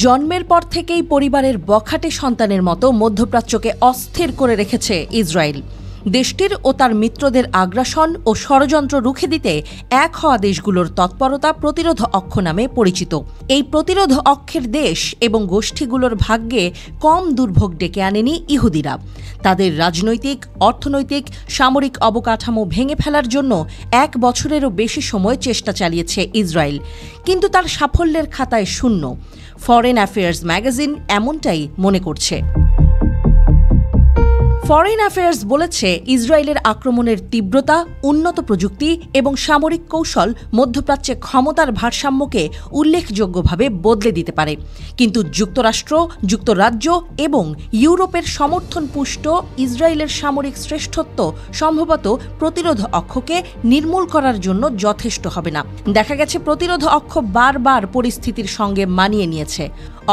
জন্মের পর থেকেই পরিবারের বখাটে সন্তানের মতো মধ্যপ্রাচ্যকে অস্থির করে রেখেছে ইসরায়েল। দেশটির ও তার মিত্রদের আগ্রাসন ও ষড়যন্ত্র রুখে দিতে এক হওয়া দেশগুলোর তৎপরতা প্রতিরোধ অক্ষ নামে পরিচিত। এই প্রতিরোধ অক্ষের দেশ এবং গোষ্ঠীগুলোর ভাগ্যে কম দুর্ভোগ ডেকে আনেনি ইহুদিরা। তাদের রাজনৈতিক, অর্থনৈতিক, সামরিক অবকাঠামো ভেঙে ফেলার জন্য 1 বছরেরও বেশি সময় চেষ্টা চালিয়েছে ইসরায়েল, কিন্তু তার সাফল্যের খাতায় শূন্য। ফরেন অ্যাফেয়ার্স ম্যাগাজিন এমনটাই মনে করছে। ফরেন অ্যাফেয়ার্স বলেছে, ইসরায়েলের আক্রমণের তীব্রতা, উন্নত প্রযুক্তি এবং সামরিক কৌশল মধ্যপ্রাচ্যে ক্ষমতার ভারসাম্যকে উল্লেখযোগ্যভাবে বদলে দিতে পারে। কিন্তু যুক্তরাষ্ট্র, যুক্তরাজ্য এবং ইউরোপের সমর্থন পুষ্ট ইসরায়েলের সামরিক শ্রেষ্ঠত্ব সম্ভবত প্রতিরোধ অক্ষকে নির্মূল করার জন্য যথেষ্ট হবে না। দেখা গেছে প্রতিরোধ অক্ষ বারবার পরিস্থিতির সঙ্গে মানিয়ে নিয়েছে।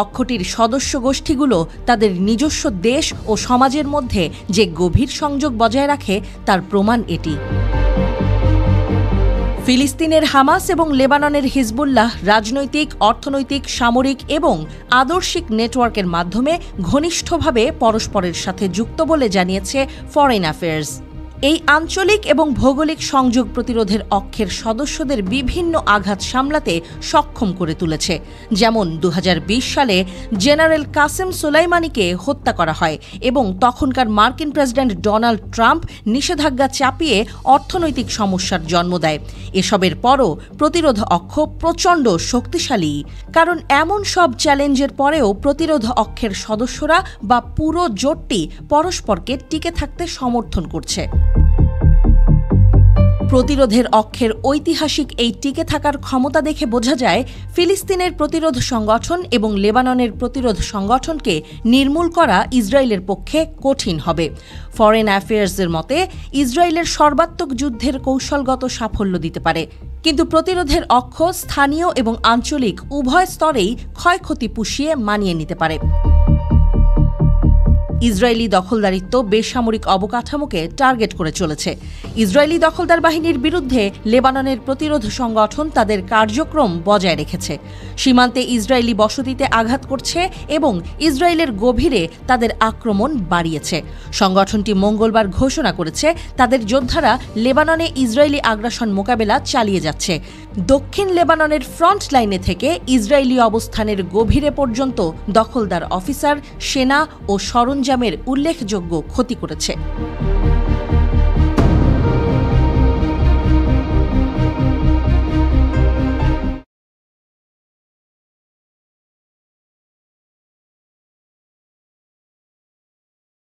অক্ষটির সদস্য গোষ্ঠীগুলো তাদের নিজস্ব দেশ ও সমাজের মধ্যে যে গভীর সংযোগ বজায় রাখে তার প্রমাণ এটি। ফিলিস্তিনের হামাস এবং লেবাননের হিজবুল্লাহ রাজনৈতিক, অর্থনৈতিক, সামরিক এবং আদর্শিক নেটওয়ার্কের মাধ্যমে ঘনিষ্ঠভাবে পরস্পরের সাথে যুক্ত বলে জানিয়েছে ফরেন অ্যাফেয়ার্স। এই আঞ্চলিক এবং ভৌগোলিক সংযোগ প্রতিরোধের অক্ষের সদস্যদের বিভিন্ন আঘাত সামলাতে সক্ষম করে তুলেছে। যেমন 2020 সালে জেনারেল কাসেম সোলাইমানিকে হত্যা করা হয় এবং তখনকার মার্কিন প্রেসিডেন্ট ডোনাল্ড ট্রাম্প নিষেধাজ্ঞা চাপিয়ে অর্থনৈতিক সমস্যার জন্ম দেয়। এসবের পরও প্রতিরোধ অক্ষ প্রচণ্ড শক্তিশালী, কারণ এমন সব চ্যালেঞ্জের পরেও প্রতিরোধ অক্ষের সদস্যরা বা পুরো জোটটি পরস্পরকে টিকে থাকতে সমর্থন করছে। প্রতিরোধের অক্ষের ঐতিহাসিক এই টিকে থাকার ক্ষমতা দেখে বোঝা যায়, ফিলিস্তিনের প্রতিরোধ সংগঠন এবং লেবাননের প্রতিরোধ সংগঠনকে নির্মূল করা ইসরায়েলের পক্ষে কঠিন হবে। ফরেন অ্যাফেয়ার্সের মতে, ইসরায়েলের সর্বাত্মক যুদ্ধের কৌশলগত সাফল্য দিতে পারে, কিন্তু প্রতিরোধের অক্ষ স্থানীয় এবং আঞ্চলিক উভয় স্তরেই ক্ষয়ক্ষতি পুষিয়ে মানিয়ে নিতে পারে। ইসরায়েলি দখলদারিত্ব বেসামরিক অবকাঠামোকে টার্গেট করে চলেছে। ইসরায়েলি দখলদার বাহিনীর বিরুদ্ধে লেবাননের প্রতিরোধ সংগঠন তাদের কার্যক্রম বজায় রেখেছে। সীমান্তে ইসরায়েলি বসতিতে আঘাত করছে এবং ইসরায়েলের গভীরে তাদের আক্রমণ বাড়িয়েছে। সংগঠনটি মঙ্গলবার ঘোষণা করেছে, তাদের যোদ্ধারা লেবাননে ইসরায়েলি আগ্রাসন মোকাবেলা চালিয়ে যাচ্ছে। দক্ষিণ লেবাননের ফ্রন্ট লাইনে থেকে ইসরায়েলি অবস্থানের গভীরে পর্যন্ত দখলদার অফিসার, সেনা ও সরঞ্জামের উল্লেখযোগ্য ক্ষতি করেছে।